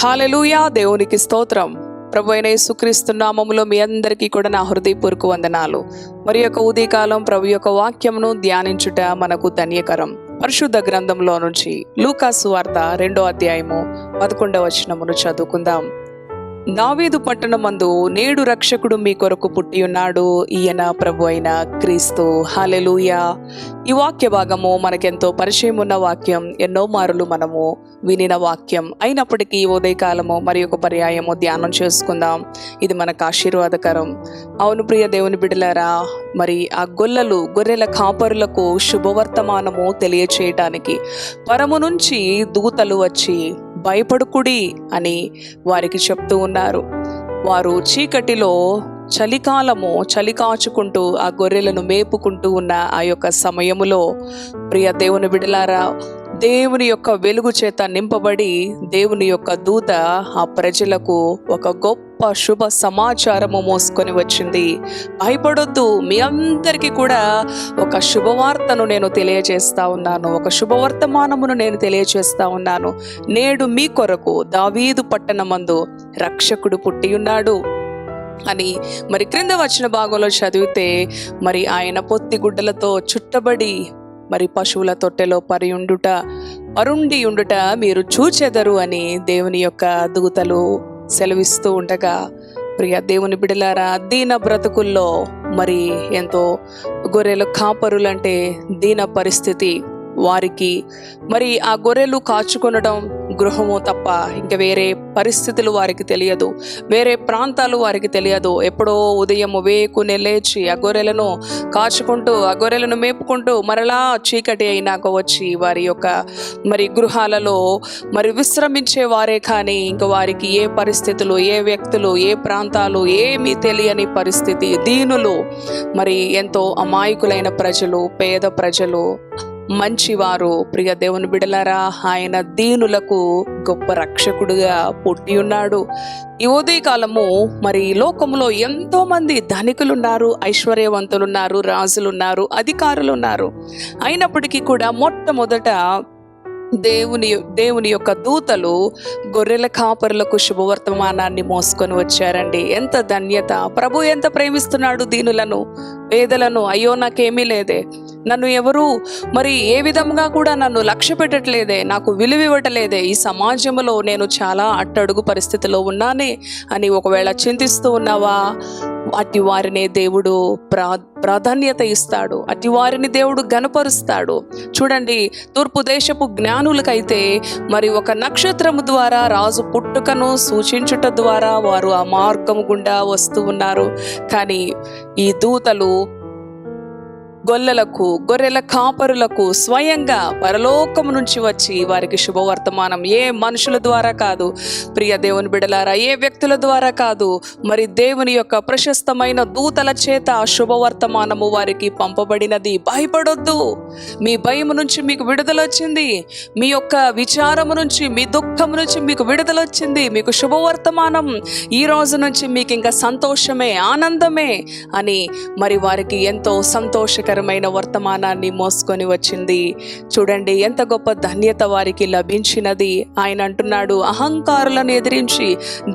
హల్లెలూయా, దేవునికి స్తోత్రం. ప్రభు అయిన యేసుక్రీస్తు నామములో మీ అందరికీ కూడా నా హృదయపూర్వక వందనాలు. మరి యొక్క ఉదయకాలం ప్రభు యొక్క వాక్యమును ధ్యానించుట మనకు ధన్యకరం. పరిశుద్ధ గ్రంథంలో నుంచి లూకా సువార్త 2వ అధ్యాయము 11వ వచనమును చదువుకుందాం. దావీదు పట్టణమందు నేడు రక్షకుడు మీ కొరకు పుట్టి ఉన్నాడు, ఈయన ప్రభు అయిన క్రీస్తు. హల్లెలూయా. ఈ వాక్య భాగము మనకెంతో పరిచయం ఉన్న వాక్యం, ఎన్నో మారులు మనము వినిన వాక్యం అయినప్పటికీ ఉదయకాలము మరి ఒక పర్యాయము ధ్యానం చేసుకుందాం. ఇది మనకు ఆశీర్వాదకరం. అవును ప్రియ దేవుని బిడ్డలారా, మరి ఆ గొర్రెల కాపరులకు శుభవర్తమానము తెలియచేయటానికి పరము నుంచి దూతలు వచ్చి భయపడుకుడి అని వారికి చెప్తూ ఉన్నారు. వారు చీకటిలో చలి కాచుకుంటూ ఆ గొర్రెలను మేపుకుంటూ ఉన్న ఆ యొక్క సమయములో ప్రియ దేవుని బిడ్డలారా, దేవుని యొక్క వెలుగు చేత నింపబడి దేవుని యొక్క దూత ఆ ప్రజలకు ఒక గొప్ప శుభ సమాచారము మోసుకొని వచ్చింది. భయపడొద్దు, మీ అందరికీ కూడా ఒక శుభవార్తను నేను తెలియజేస్తా ఉన్నాను, ఒక శుభవర్తమానమును నేను తెలియజేస్తా ఉన్నాను. నేడు మీ కొరకు దావీదు పట్టణమందు రక్షకుడు పుట్టి ఉన్నాడు అని మరి క్రింద వచ్చిన భాగంలో చదివితే, మరి ఆయన పొత్తి గుడ్డలతో చుట్టబడి మరి పశువుల తొట్టెలో పరుండి ఉండుట మీరు చూచెదరు అని దేవుని యొక్క దూతలు సెలవిస్తూ ఉండగా, ప్రియ దేవుని బిడలారా, దీన బ్రతుకుల్లో మరి ఎంతో గొర్రెలు కాపరులంటే దీన పరిస్థితి వారికి. మరి ఆ గొర్రెలు కాచుకొనడం గృహము తప్ప ఇంకా వేరే పరిస్థితులు వారికి తెలియదు, వేరే ప్రాంతాలు వారికి తెలియదు. ఎప్పుడో ఉదయం వేకునే లేచి ఆ గొర్రెలను కాచుకుంటూ ఆ గొర్రెలను మేపుకుంటూ మరలా చీకటి అయినాక వచ్చి వారి యొక్క మరి గృహాలలో మరి విశ్రమించే వారే. కానీ ఇంకా వారికి ఏ పరిస్థితులు, ఏ వ్యక్తులు, ఏ ప్రాంతాలు ఏమీ తెలియని పరిస్థితి. దీనులు, మరి ఎంతో అమాయకులైన ప్రజలు, పేద ప్రజలు, మంచివారు. ప్రియ దేవుని బిడలారా, ఆయన దీనులకు గొప్ప రక్షకుడుగా పుట్టి ఉన్నాడు. ఈ ఉదయకాలము మరి లోకములో ఎంతో మంది ధనికులున్నారు, ఐశ్వర్యవంతులున్నారు, రాజులున్నారు, అధికారులు ఉన్నారు. అయినప్పటికీ కూడా మొట్టమొదట దేవుని యొక్క దూతలు గొర్రెల కాపరులకు శుభవర్తమానాన్ని మోసుకొని వచ్చారండి. ఎంత ధన్యత! ప్రభు ఎంత ప్రేమిస్తున్నాడు దీనులను, పేదలను. అయ్యో నాకేమీ లేదే, నన్ను ఎవరు మరి ఏ విధంగా కూడా నన్ను లక్ష్య పెట్టట్లేదే, నాకు విలువ ఇవ్వటలేదే, ఈ సమాజంలో నేను చాలా అట్టడుగు పరిస్థితిలో ఉన్నానే అని ఒకవేళ చింతిస్తూ ఉన్నావా? అట్టి వారిని దేవుడు ప్రాధాన్యత ఇస్తాడు, అట్టి వారిని దేవుడు గణపరుస్తాడు. చూడండి, తూర్పు దేశపు జ్ఞానులకైతే మరి ఒక నక్షత్రము ద్వారా రాజు పుట్టుకను సూచించుట ద్వారా వారు ఆ మార్గము గుండా వస్తూ ఉన్నారు. కానీ ఈ దూతలు గొర్రెల కాపరులకు స్వయంగా పరలోకము నుంచి వచ్చి వారికి శుభవర్తమానం, ఏ మనుషుల ద్వారా కాదు ప్రియ దేవుని బిడలారా, ఏ వ్యక్తుల ద్వారా కాదు, మరి దేవుని యొక్క ప్రశస్తమైన దూతల చేత శుభవర్తమానము వారికి పంపబడినది. భయపడొద్దు, మీ భయము నుంచి మీకు విడుదల వచ్చింది, మీ యొక్క విచారము నుంచి, మీ దుఃఖము నుంచి మీకు విడుదల వచ్చింది, మీకు శుభవర్తమానం. ఈ రోజు నుంచి మీకు ఇంకా సంతోషమే, ఆనందమే అని మరి వారికి ఎంతో సంతోషకరమైన వర్తమానాన్ని మోసుకొని వచ్చింది. చూడండి ఎంత గొప్ప ధన్యత వారికి లభించినది. ఆయన అంటున్నాడు, అహంకారులను ఎదిరించి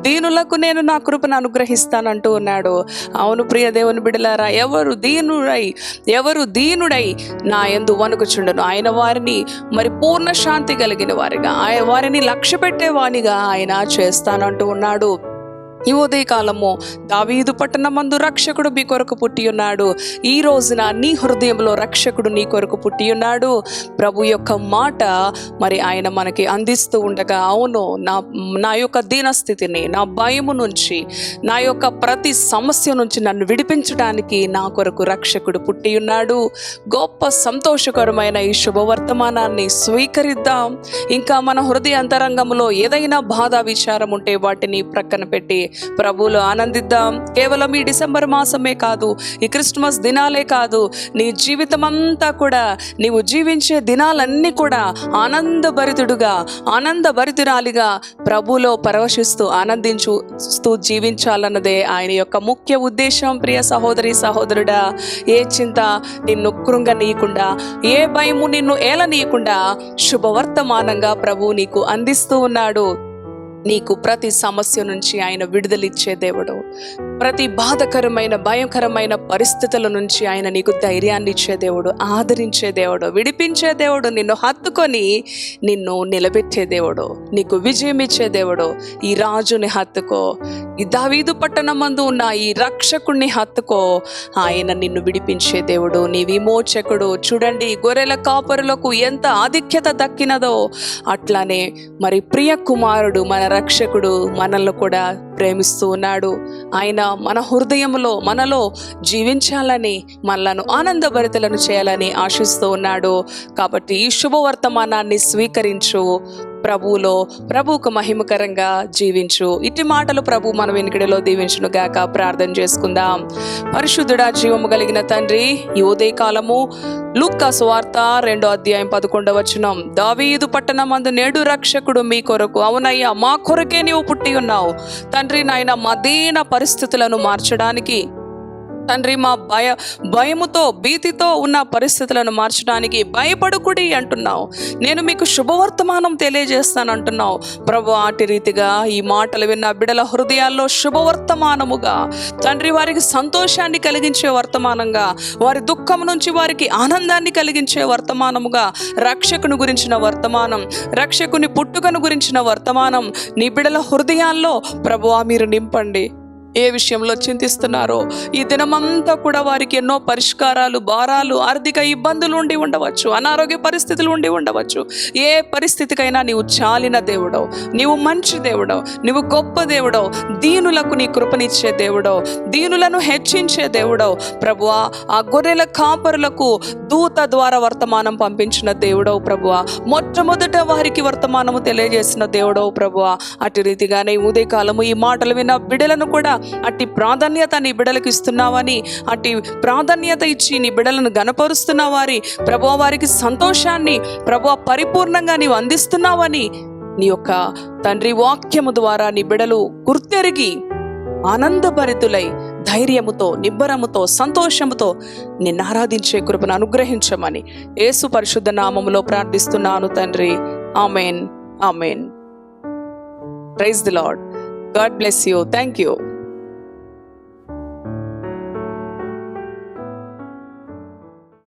దీనులకు నేను నా కృపను అనుగ్రహిస్తానంటూ ఉన్నాడు. అవును ప్రియ దేవుని బిడలారా, ఎవరు దీనుడై నా యందు వణుకుచుండును, ఆయన వారిని మరి పూర్ణ శాంతి కలిగిన వారిగా, వారిని లక్ష్య పెట్టేవానిగా ఆయన చేస్తానంటూ ఉన్నాడు. ఈ ఉదయకాలము దావీదు పట్టణమందు రక్షకుడు మీ కొరకు పుట్టి ఉన్నాడు. ఈ రోజున నీ హృదయంలో రక్షకుడు నీ కొరకు పుట్టి ఉన్నాడు. ప్రభు యొక్క మాట మరి ఆయన మనకి అందిస్తూ ఉండగా, అవును నా యొక్క దీనస్థితిని, నా భయము నుంచి, నా యొక్క ప్రతి సమస్య నుంచి నన్ను విడిపించడానికి నా కొరకు రక్షకుడు పుట్టి ఉన్నాడు. గొప్ప సంతోషకరమైన ఈ శుభవర్తమానాన్ని స్వీకరిద్దాం. ఇంకా మన హృదయ అంతరంగంలో ఏదైనా బాధ, విచారం ఉంటే వాటిని ప్రక్కన పెట్టి ప్రభువులో ఆనందిద్దాం. కేవలం ఈ డిసెంబర్ మాసమే కాదు, ఈ క్రిస్మస్ దినాలే కాదు, నీ జీవితం అంతా కూడా, నీవు జీవించే దినాలన్నీ కూడా ఆనందభరితురాలిగా ప్రభువులో పరవశిస్తూ ఆనందించుతూ జీవించాలన్నదే ఆయన యొక్క ముఖ్య ఉద్దేశం. ప్రియ సహోదరి సహోదరుడా, ఏ చింత నిన్ను కృంగనీయకుండా, ఏ భయము నిన్ను ఏలనీయకుండా శుభవర్తమానంగా ప్రభువు నీకు అందిస్తూ ఉన్నాడు. నీకు ప్రతి సమస్య నుంచి ఆయన విడుదలిచ్చే దేవుడు. ప్రతి బాధకరమైన భయంకరమైన పరిస్థితుల నుంచి ఆయన నీకు ధైర్యాన్ని ఇచ్చే దేవుడు, ఆదరించే దేవుడు, విడిపించే దేవుడు, నిన్ను హత్తుకొని నిన్ను నిలబెట్టే దేవుడు, నీకు విజయం ఇచ్చే దేవుడు. ఈ రాజుని హత్తుకో, ఈ దావీదు పట్టణమందు ఉన్న ఈ రక్షకుణ్ణి హత్తుకో. ఆయన నిన్ను విడిపించే దేవుడు, నీ విమోచకుడు. చూడండి, గొర్రెల కాపరులకు ఎంత ఆధిక్యత దక్కినదో అట్లానే మరి ప్రియ కుమారుడు మన రక్షకుడు మనల్ని కూడా ప్రేమిస్తూ ఉన్నాడు. ఆయన మన హృదయంలో మనలో జీవించాలని, మనలను ఆనందభరితలను చేయాలని ఆశిస్తూ ఉన్నాడు. కాబట్టి ఈ శుభవర్తమానాన్ని స్వీకరించు, ప్రభువుకు మహిమకరంగా జీవించు. ఇట్టి మాటలు ప్రభు మన వెనుకడిలో దీవించును గాక. ప్రార్థన చేసుకుందాం. పరిశుద్ధుడా, జీవము కలిగిన తండ్రి, ఈ ఉదయకాలము లూకా సువార్త 2:11 దావీదు పట్టణమందు నేడు రక్షకుడు మీ కొరకు, అవునయ్యా మా కొరకే నీవు పుట్టి ఉన్నావు తండ్రి. నాయన మా దీన పరిస్థితులను మార్చడానికి తండ్రి, మా భయముతో భీతితో ఉన్న పరిస్థితులను మార్చడానికి భయపడుకుడి అంటున్నావు. నేను మీకు శుభవర్తమానం తెలియజేస్తాను అంటున్నావు ప్రభు. అటు రీతిగా ఈ మాటలు విన్న బిడ్డల హృదయాల్లో శుభవర్తమానముగా తండ్రి, వారికి సంతోషాన్ని కలిగించే వర్తమానంగా, వారి దుఃఖం నుంచి వారికి ఆనందాన్ని కలిగించే వర్తమానముగా, రక్షకుని గురించిన వర్తమానం, రక్షకుని పుట్టుకను గురించిన వర్తమానం నీ బిడ్డల హృదయాల్లో ప్రభువా మీరు నింపండి. ఏ విషయంలో చింతిస్తున్నారో ఈ దినమంతా కూడా వారికి ఎన్నో పరిష్కారాలు, భారాలు, ఆర్థిక ఇబ్బందులు ఉండి ఉండవచ్చు, అనారోగ్య పరిస్థితులు ఉండి ఉండవచ్చు. ఏ పరిస్థితికైనా నీవు చాలిన దేవుడవు, నీవు మంచి దేవుడవు, నీవు గొప్ప దేవుడవు, దీనులకు నీ కృపనిచ్చే దేవుడవు, దీనులను హెచ్చించే దేవుడవు ప్రభువా. ఆ గొర్రెల కాపరులకు దూత ద్వారా వర్తమానం పంపించిన దేవుడవు ప్రభువా. మొట్టమొదట వారికి వర్తమానము తెలియజేసిన దేవుడవు ప్రభువా. అటు రీతిగానే ఉదయకాలము ఈ మాటలు విన్న బిడ్డలను కూడా అట్టి ప్రాధాన్యత నీ బిడ్డలకు ఇస్తున్నావని, అట్టి ప్రాధాన్యత ఇచ్చి నీ బిడ్డలను గణపరుస్తున్నావారి ప్రభువా, వారికి సంతోషాన్ని ప్రభువా పరిపూర్ణంగా నీవు అందిస్తున్నావని నీ యొక్క తండ్రి వాక్యము ద్వారా నీ బిడ్డలు గుర్తెరిగి ఆనందభరితులై ధైర్యముతో, నిబ్బరముతో, సంతోషముతో నిన్ను ఆరాధించే కృపను అనుగ్రహించమని యేసు పరిశుద్ధ నామములో ప్రార్థిస్తున్నాను తండ్రి. Amen, amen. Praise the Lord. God bless you. Thank you.